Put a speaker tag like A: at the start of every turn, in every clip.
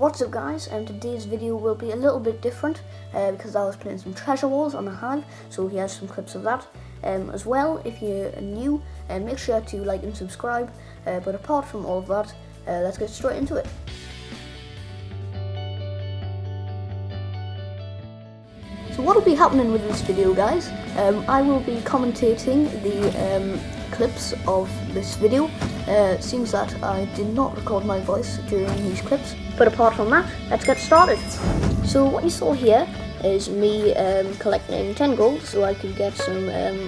A: What's up guys, today's video will be a little bit different because I was playing some treasure wars on the hive, so he has some clips of that. As well, if you're new, make sure to like and subscribe, but apart from all of that, let's get straight into it. So what will be happening with this video guys, I will be commentating the clips of this video. It seems that I did not record my voice during these clips, but apart from that, let's get started. So what you saw here is me collecting 10 gold so I could get some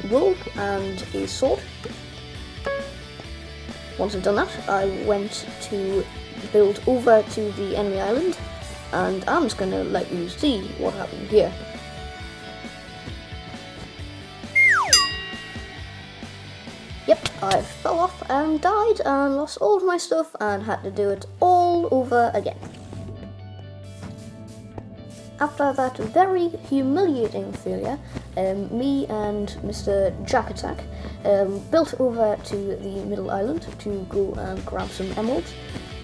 A: wool and a sword. Once I've done that, I went to build over to the enemy island, and I'm just going to let you see what happened here. Yep, I fell off and died and lost all of my stuff and had to do it all over again. After that very humiliating failure, me and Mr. Jack Attack built over to the middle island to go and grab some emeralds.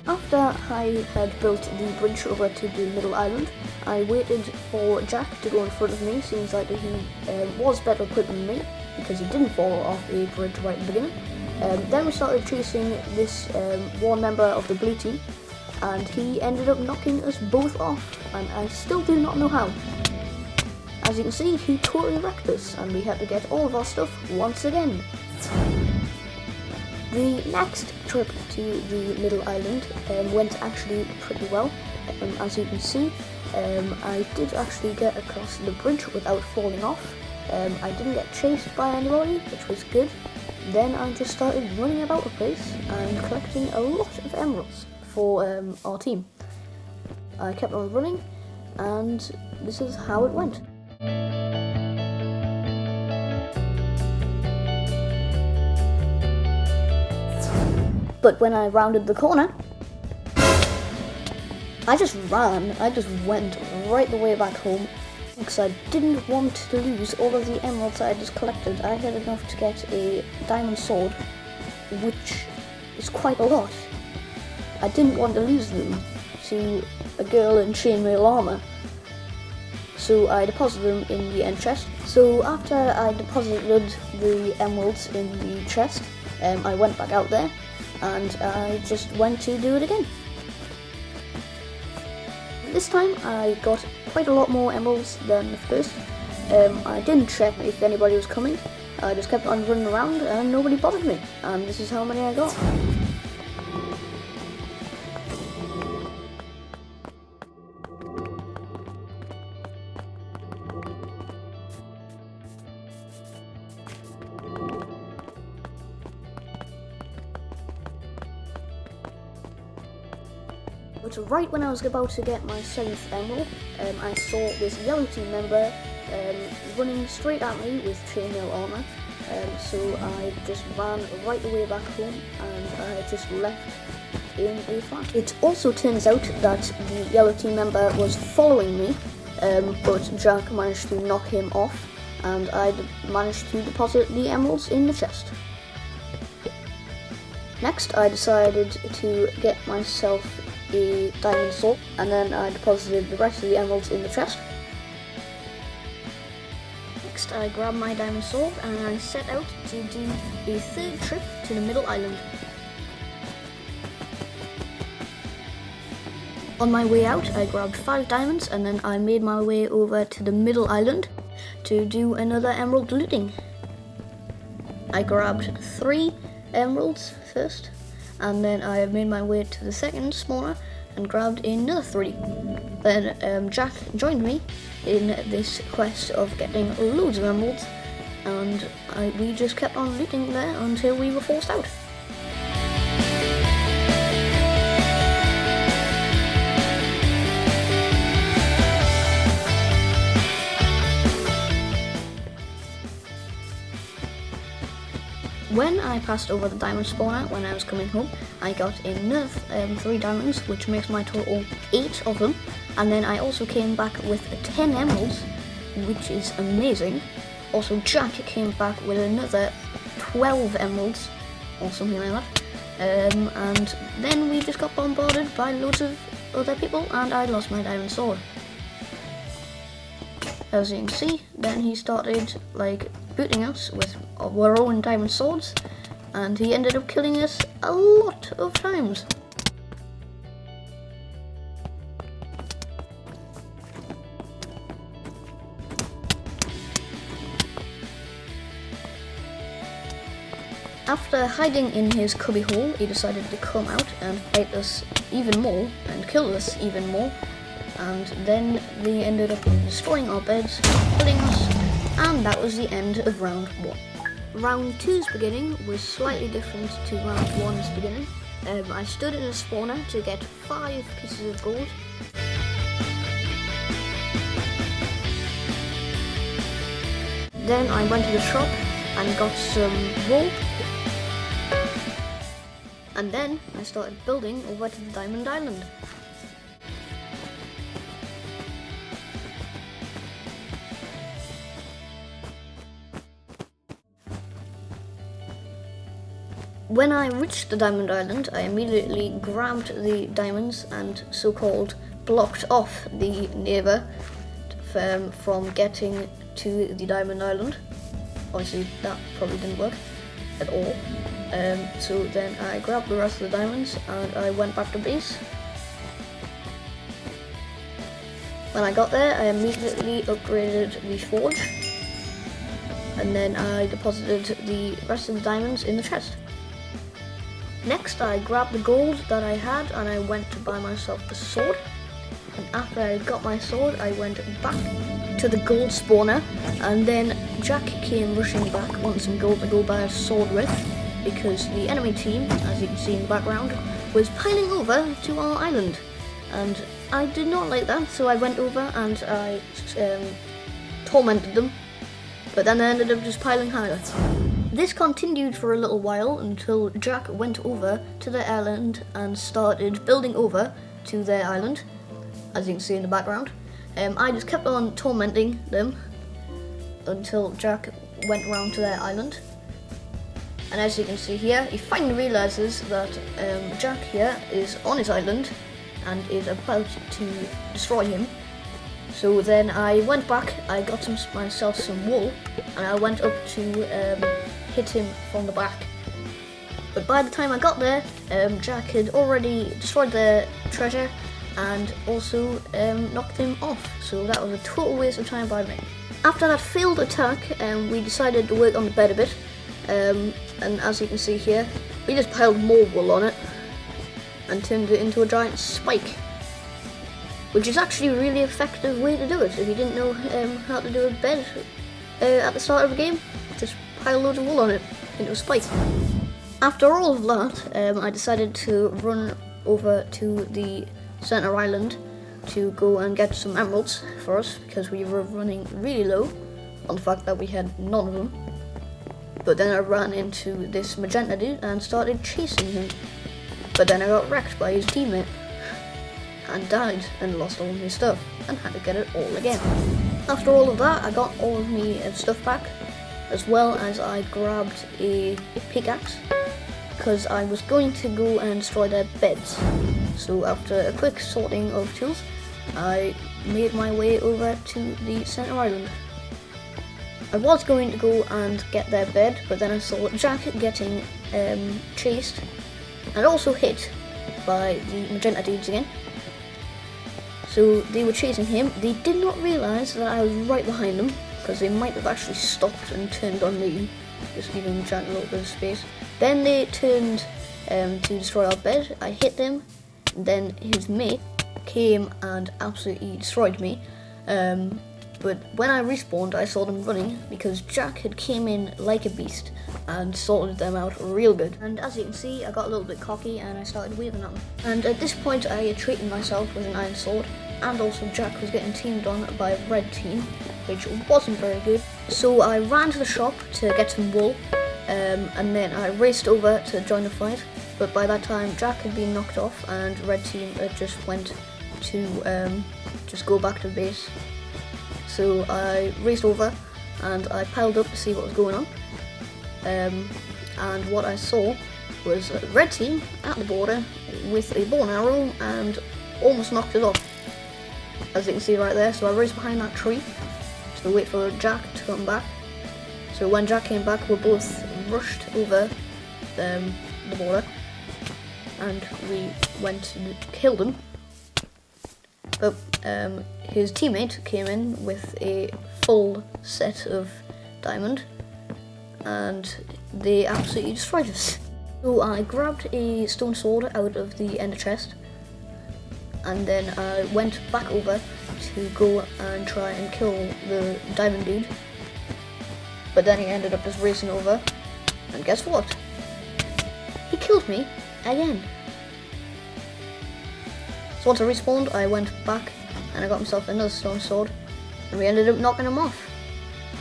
A: After I had built the bridge over to the middle island, I waited for Jack to go in front of me. Seems like he was better equipped than me, because he didn't fall off the bridge right at the beginning. Then we started chasing this one member of the blue team, and he ended up knocking us both off, and I still do not know how. As you can see, he totally wrecked us, and we had to get all of our stuff once again. The next trip to the middle island went actually pretty well. As you can see, I did actually get across the bridge without falling off. I didn't get chased by anybody, which was good. Then I just started running about the place and collecting a lot of emeralds for our team. I kept on running, and this is how it went. But when I rounded the corner, I just ran. I just went right the way back home, because I didn't want to lose all of the emeralds I just collected. I had enough to get a diamond sword, which is quite a lot. I didn't want to lose them to a girl in chainmail armor, so I deposited them in the end chest. So after I deposited the emeralds in the chest, I went back out there, and I just went to do it again. This time I got quite a lot more emeralds than the first. I didn't check if anybody was coming. I just kept on running around and nobody bothered me. And this is how many I got. But right when I was about to get my 7th emerald, I saw this yellow team member running straight at me with chainmail armor. So I just ran right the way back home, and I just left in a flash. It also turns out that the yellow team member was following me, but Jack managed to knock him off, and I managed to deposit the emeralds in the chest. Next, I decided to get myself a diamond sword, and then I deposited the rest of the emeralds in the chest. Next, I grabbed my diamond sword and I set out to do a 3rd trip to the middle island. On my way out, I grabbed 5 diamonds, and then I made my way over to the middle island to do another emerald looting. I grabbed 3 emeralds first, and then I made my way to the second spawner and grabbed another 3. Then Jack joined me in this quest of getting loads of emeralds, and we just kept on looting there until we were forced out. When I passed over the diamond spawner when I was coming home, I got another 3 diamonds, which makes my total 8 of them. And then I also came back with 10 emeralds, which is amazing. Also, Jack came back with another 12 emeralds, or something like that. And then we just got bombarded by loads of other people, and I lost my diamond sword. As you can see, then he started like booting us with our own diamond swords, and he ended up killing us a lot of times. After hiding in his cubby hole, he decided to come out and fight us even more and kill us even more. And then they ended up destroying our beds, killing us, and that was the end of round 1. Round 2's beginning was slightly different to round 1's beginning. I stood in a spawner to get 5 pieces of gold. Then I went to the shop and got some wool. And then I started building over to the Diamond Island. When I reached the Diamond Island, I immediately grabbed the diamonds and so-called blocked off the neighbour from getting to the Diamond Island. Obviously that probably didn't work at all. So then I grabbed the rest of the diamonds and I went back to base. When I got there, I immediately upgraded the forge, and then I deposited the rest of the diamonds in the chest. Next, I grabbed the gold that I had and I went to buy myself a sword. And after I got my sword, I went back to the gold spawner, and then Jack came rushing back wanting some gold to go buy a sword with, because the enemy team, as you can see in the background, was piling over to our island. And I did not like that, so I went over and I tormented them, but then they ended up just piling higher. This continued for a little while until Jack went over to their island and started building over to their island, as you can see in the background. I just kept on tormenting them until Jack went around to their island. And as you can see here, he finally realizes that Jack here is on his island and is about to destroy him. So then I went back, I got myself some wool, and I went up to hit him from the back. But by the time I got there, Jack had already destroyed their treasure and also knocked him off. So that was a total waste of time by me. After that failed attack, we decided to work on the bed a bit. And as you can see here, we just piled more wool on it and turned it into a giant spike, which is actually a really effective way to do it. If you didn't know how to do a bed at the start of a game, just pile loads of wool on it into a spike. After all of that, I decided to run over to the center island to go and get some emeralds for us, because we were running really low on the fact that we had none of them. But then I ran into this magenta dude and started chasing him. But then I got wrecked by his teammate and died and lost all of my stuff and had to get it all again. After all of that, I got all of my stuff back, as well as I grabbed a pickaxe because I was going to go and destroy their beds. So after a quick sorting of tools, I made my way over to the center island. I was going to go and get their bed, but then I saw Jack getting chased and also hit by the magenta dudes again. So they were chasing him. They did not realise that I was right behind them, because they might have actually stopped and turned on me, just giving Jack a little bit of space. Then they turned to destroy our bed. I hit them, then his mate came and absolutely destroyed me. But when I respawned, I saw them running because Jack had came in like a beast and sorted them out real good. And as you can see, I got a little bit cocky and I started waving at them. And at this point, I had treated myself with an iron sword, and also Jack was getting teamed on by a red team, which wasn't very good. So I ran to the shop to get some wool, and then I raced over to join the fight. But by that time, Jack had been knocked off and red team had just went to just go back to base. So I raced over and I piled up to see what was going on. And what I saw was a red team at the border with a bow and arrow and almost knocked it off, as you can see right there. So I raced behind that tree to wait for Jack to come back. So when Jack came back, we both rushed over the border and we went and killed him. But his teammate came in with a full set of diamond and they absolutely destroyed us. So I grabbed a stone sword out of the ender chest and then I went back over to go and try and kill the diamond dude. But then he ended up just racing over, and guess what? He killed me again. So once I respawned, I went back and I got myself another stone sword, and we ended up knocking him off,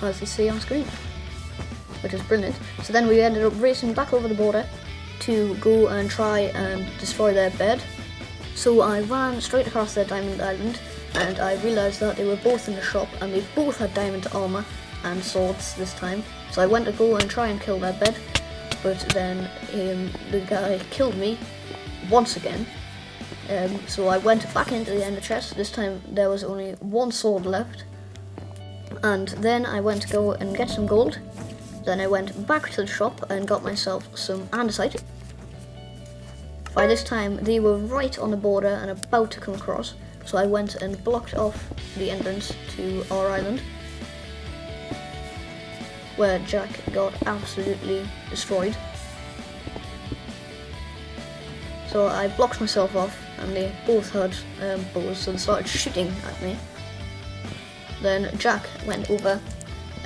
A: as you see on screen, which is brilliant. So then we ended up racing back over the border to go and try and destroy their bed. So I ran straight across their diamond island, and I realised that they were both in the shop and they both had diamond armour and swords this time. So I went to go and try and kill their bed, but then the guy killed me once again. So I went back into the ender chest. This time there was only one sword left, and then I went to go and get some gold. Then I went back to the shop and got myself some andesite. By this time they were right on the border and about to come across, so I went and blocked off the entrance to our island, where Jack got absolutely destroyed. So I blocked myself off and they both had bows, so they started shooting at me. Then Jack went over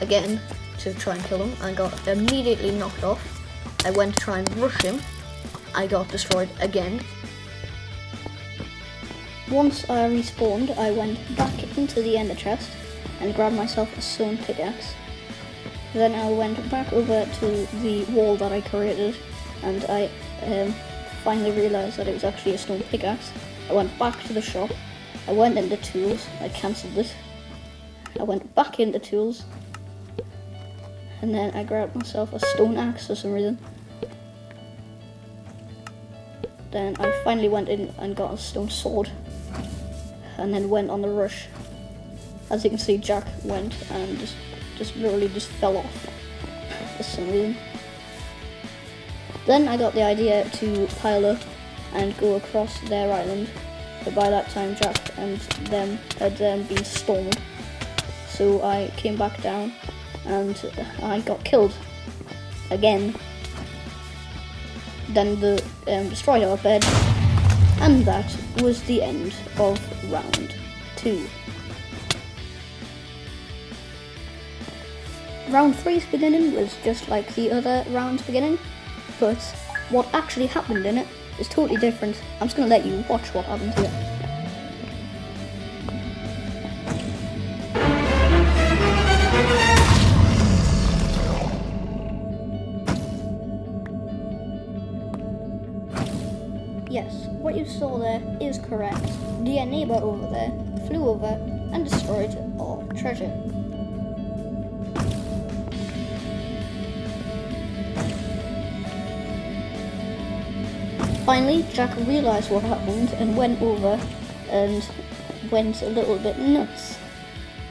A: again to try and kill him and got immediately knocked off. I went to try and rush him. I got destroyed again. Once I respawned, I went back into the ender chest and grabbed myself a stone pickaxe. Then I went back over to the wall that I created and I finally realised that it was actually a stone pickaxe. I went back to the shop, I went into tools, I cancelled it. I went back into tools and then I grabbed myself a stone axe for some reason. Then I finally went in and got a stone sword and then went on the rush. As you can see, Jack went and just literally just fell off for some reason. Then I got the idea to pile up and go across their island, but by that time Jack and them had been stormed. So I came back down and I got killed again. Then the destroyed our bed, and that was the end of round 2. Round 3's beginning was just like the other round's beginning, but what actually happened in it is totally different. I'm just going to let you watch what happened here. Yes, what you saw there is correct. The neighbour over there flew over and destroyed our treasure. Finally, Jack realised what happened and went over and went a little bit nuts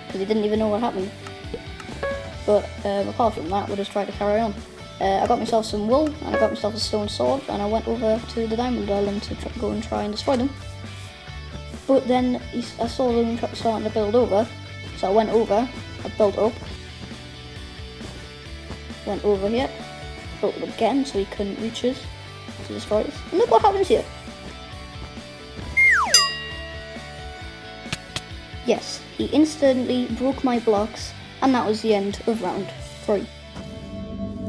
A: because he didn't even know what happened. But apart from that, we'll just try to carry on. I got myself some wool and I got myself a stone sword and I went over to the diamond island to go and try and destroy them. But then I saw them starting to build over, so I went over, I built up, went over here, built it again so he couldn't reach us to destroy us. And look what happens here. Yes, he instantly broke my blocks and that was the end of round 3.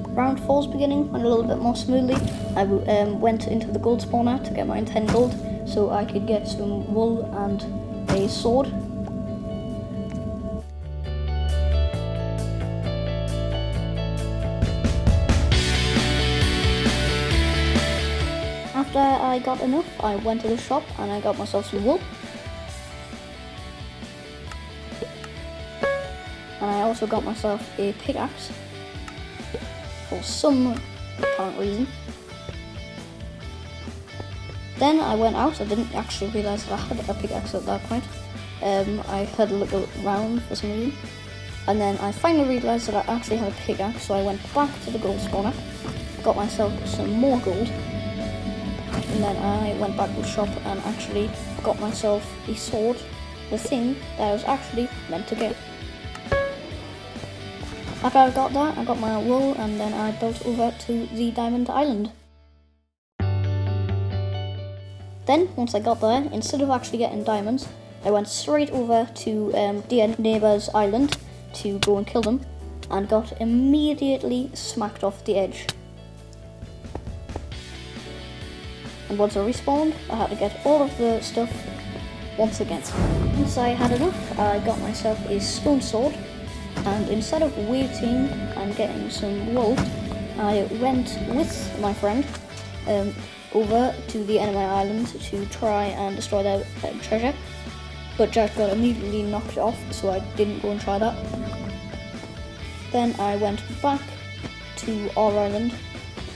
A: Round 4's beginning went a little bit more smoothly. I went into the gold spawner to get my 10 gold so I could get some wool and a sword. After I got enough, I went to the shop and I got myself some wool. And I also got myself a pickaxe for some apparent reason. Then I went out. I didn't actually realise that I had a pickaxe at that point. I had a look around for some reason. And then I finally realised that I actually had a pickaxe, so I went back to the gold spawner, got myself some more gold, and then I went back to the shop and actually got myself a sword, the thing that I was actually meant to get. After I got that, I got my wool, and then I built over to the diamond island. Then, once I got there, instead of actually getting diamonds, I went straight over to the neighbour's island to go and kill them, and got immediately smacked off the edge. And once I respawned, I had to get all of the stuff once again. Once I had enough, I got myself a stone sword, and instead of waiting and getting some wool, I went with my friend over to the enemy island to try and destroy their treasure. But Jack got immediately knocked off, so I didn't go and try that. Then I went back to our island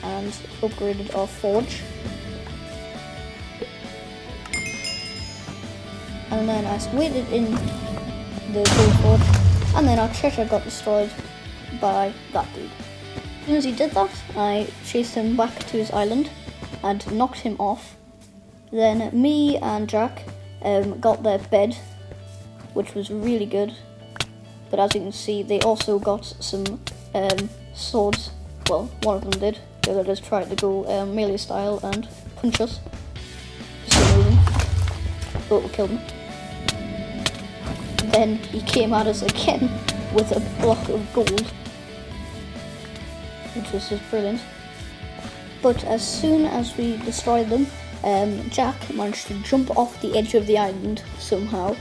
A: and upgraded our forge. And then I waited in the gold forge, and then our treasure got destroyed by that dude. As soon as he did that, I chased him back to his island and knocked him off. Then me and Jack got their bed, which was really good, but as you can see, they also got some swords. Well, one of them did. The other just tried to go melee style and punch us for some reason, but we killed him. Then he came at us again with a block of gold, which was just brilliant. But as soon as we destroyed them, Jack managed to jump off the edge of the island somehow.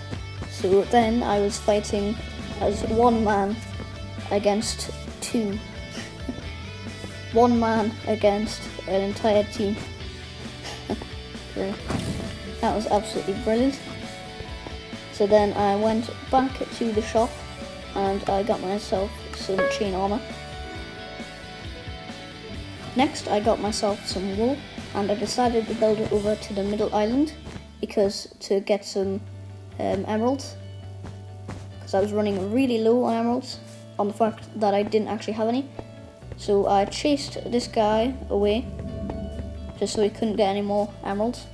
A: So then I was fighting as one man against two. One man against an entire team. That was absolutely brilliant. So then I went back to the shop and I got myself some chain armor. Next I got myself some wool, and I decided to build it over to the middle island to get some emeralds, because I was running really low on emeralds on the fact that I didn't actually have any. So I chased this guy away just so he couldn't get any more emeralds.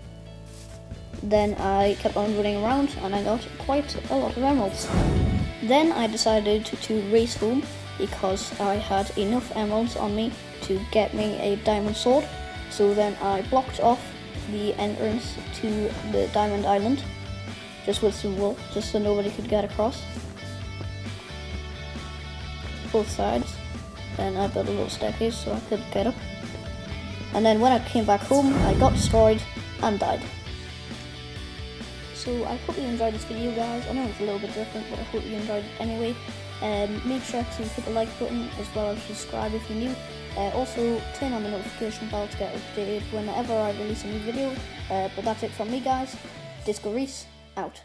A: Then I kept on running around and I got quite a lot of emeralds. Then I decided to race home because I had enough emeralds on me to get me a diamond sword. So then I blocked off the entrance to the diamond island just with some wool, just so nobody could get across. Both sides. Then I built a little staircase so I could get up. And then when I came back home, I got destroyed and died. So I hope you enjoyed this video, guys. I know it's a little bit different, but I hope you enjoyed it anyway. Make sure to hit the like button as well as subscribe if you're new. Also turn on the notification bell to get updated whenever I release a new video. But that's it from me, guys. DiscoRhys out.